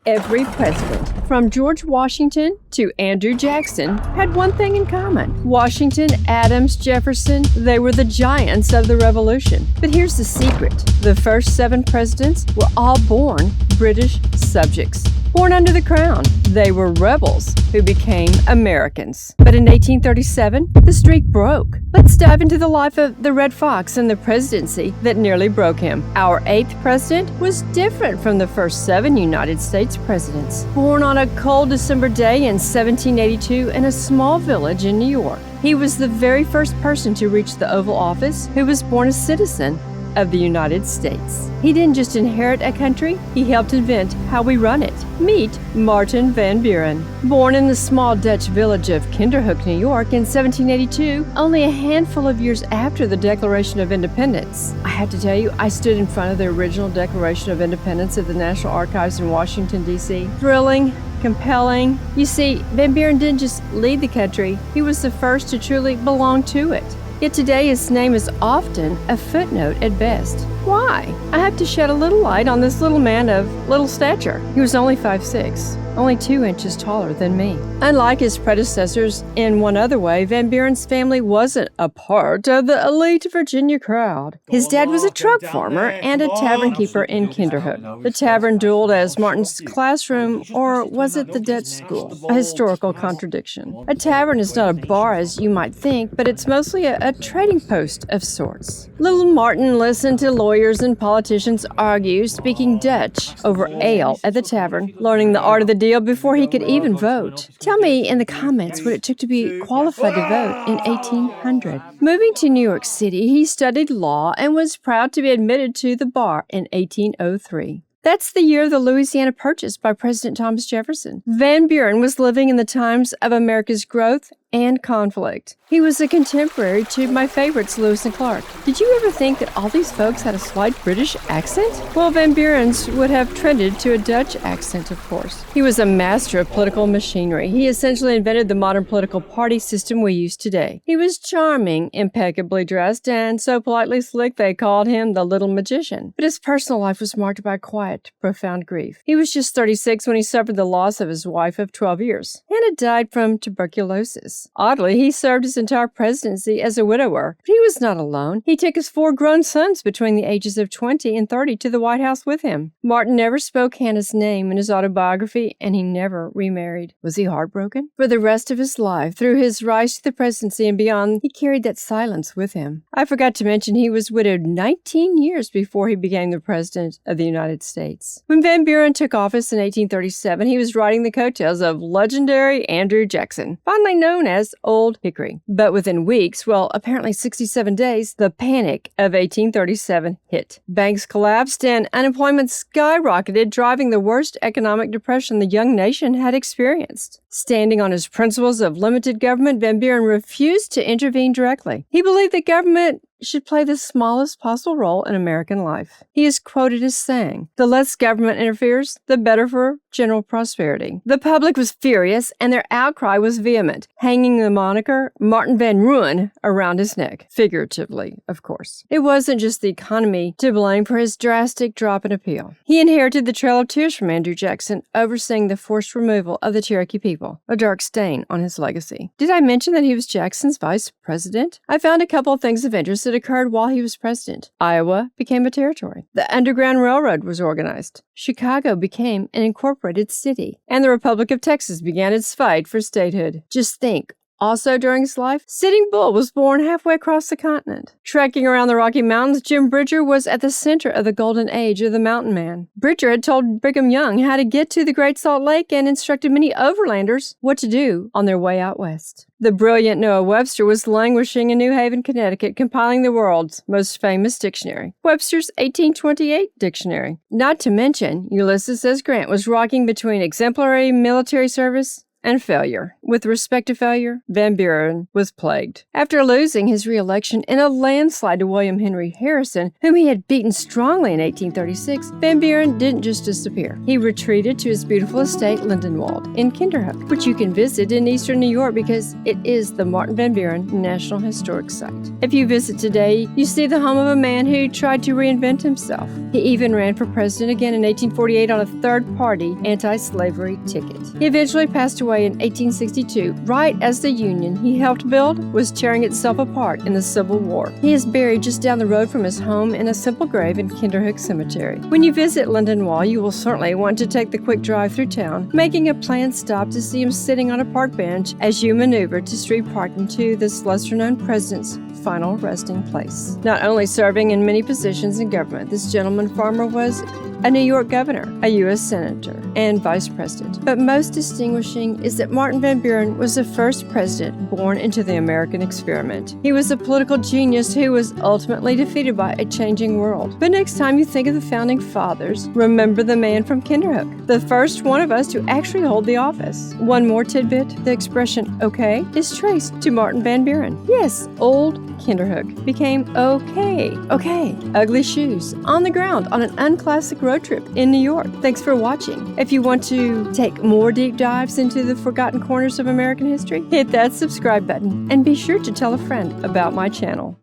Every president, from George Washington to Andrew Jackson, had one thing in common. Washington, Adams, Jefferson, they were the giants of the Revolution. But here's the secret. The first 7 presidents were all born British subjects. Born under the crown, they were rebels who became Americans. But in 1837, the streak broke. Let's dive into the life of the Red Fox and the presidency that nearly broke him. Our 8th president was different from the first 7 United States presidents. Born on a cold December day in 1782 in a small village in New York, he was the very first person to reach the Oval Office who was born a citizen of the United States. He didn't just inherit a country, he helped invent how we run it. Meet Martin Van Buren. Born in the small Dutch village of Kinderhook, New York in 1782, only a handful of years after the Declaration of Independence. I have to tell you, I stood in front of the original Declaration of Independence at the National Archives in Washington, D.C. Thrilling, compelling. You see, Van Buren didn't just lead the country, he was the first to truly belong to it. Yet today his name is often a footnote at best. Why? I have to shed a little light on this little man of little stature. He was only 5'6", only 2 inches taller than me. Unlike his predecessors in one other way, Van Buren's family wasn't a part of the elite Virginia crowd. His dad was a truck farmer and a tavern keeper in Kinderhook. The tavern dueled as Martin's classroom, or was it the Dutch school? A historical contradiction. A tavern is not a bar as you might think, but it's mostly a trading post of sorts. Little Martin listened to lawyers and politicians argue, speaking Dutch over ale at the tavern, learning the art of the deal before he could even vote. Tell me in the comments what it took to be qualified to vote in 1800. Moving to New York City, he studied law and was proud to be admitted to the bar in 1803. That's the year of the Louisiana Purchase by President Thomas Jefferson. Van Buren was living in the times of America's growth and conflict. He was a contemporary to my favorites, Lewis and Clark. Did you ever think that all these folks had a slight British accent? Well, Van Buren's would have trended to a Dutch accent, of course. He was a master of political machinery. He essentially invented the modern political party system we use today. He was charming, impeccably dressed, and so politely slick they called him the Little Magician. But his personal life was marked by quiet, profound grief. He was just 36 when he suffered the loss of his wife of 12 years. Hannah died from tuberculosis. Oddly, he served his entire presidency as a widower, but he was not alone. He took his 4 grown sons between the ages of 20 and 30 to the White House with him. Martin never spoke Hannah's name in his autobiography, and he never remarried. Was he heartbroken? For the rest of his life, through his rise to the presidency and beyond, he carried that silence with him. I forgot to mention he was widowed 19 years before he became the President of the United States. When Van Buren took office in 1837, he was riding the coattails of legendary Andrew Jackson, fondly known as Old Hickory. But within weeks, well, apparently 67 days, the panic of 1837 hit. Banks collapsed and unemployment skyrocketed, driving the worst economic depression the young nation had experienced. Standing on his principles of limited government, Van Buren refused to intervene directly. He believed that government should play the smallest possible role in American life. He is quoted as saying, "The less government interferes, the better for general prosperity." The public was furious, and their outcry was vehement, hanging the moniker Martin Van Buren around his neck, figuratively, of course. It wasn't just the economy to blame for his drastic drop in appeal. He inherited the Trail of Tears from Andrew Jackson, overseeing the forced removal of the Cherokee people, a dark stain on his legacy. Did I mention that he was Jackson's vice president? I found a couple of things of interest that occurred while he was president. Iowa became a territory. The Underground Railroad was organized. Chicago became an incorporated city. And the Republic of Texas began its fight for statehood. Just think. Also during his life, Sitting Bull was born halfway across the continent. Trekking around the Rocky Mountains, Jim Bridger was at the center of the golden age of the mountain man. Bridger had told Brigham Young how to get to the Great Salt Lake and instructed many overlanders what to do on their way out west. The brilliant Noah Webster was languishing in New Haven, Connecticut, compiling the world's most famous dictionary, Webster's 1828 dictionary. Not to mention, Ulysses S. Grant was rocking between exemplary military service and failure. With respect to failure, Van Buren was plagued. After losing his re-election in a landslide to William Henry Harrison, whom he had beaten strongly in 1836, Van Buren didn't just disappear. He retreated to his beautiful estate Lindenwald in Kinderhook, which you can visit in eastern New York because it is the Martin Van Buren National Historic Site. If you visit today, you see the home of a man who tried to reinvent himself. He even ran for president again in 1848 on a third-party anti-slavery ticket. He eventually passed away in 1862, right as the Union he helped build was tearing itself apart in the Civil War. He is buried just down the road from his home in a simple grave in Kinderhook Cemetery. When you visit Lindenwald, you will certainly want to take the quick drive through town, making a planned stop to see him sitting on a park bench as you maneuver to street parking to this lesser-known president's final resting place. Not only serving in many positions in government, this gentleman farmer was a New York governor, a U.S. senator, and vice president. But most distinguishing is that Martin Van Buren was the first president born into the American experiment. He was a political genius who was ultimately defeated by a changing world. But next time you think of the founding fathers, remember the man from Kinderhook, the first one of us to actually hold the office. One more tidbit, the expression okay is traced to Martin Van Buren. Yes, old Kinderhook became okay. Ugly shoes on the ground on an Unclassic road trip in New York. Thanks for watching. If you want to take more deep dives into the forgotten corners of American history, hit that subscribe button and be sure to tell a friend about my channel.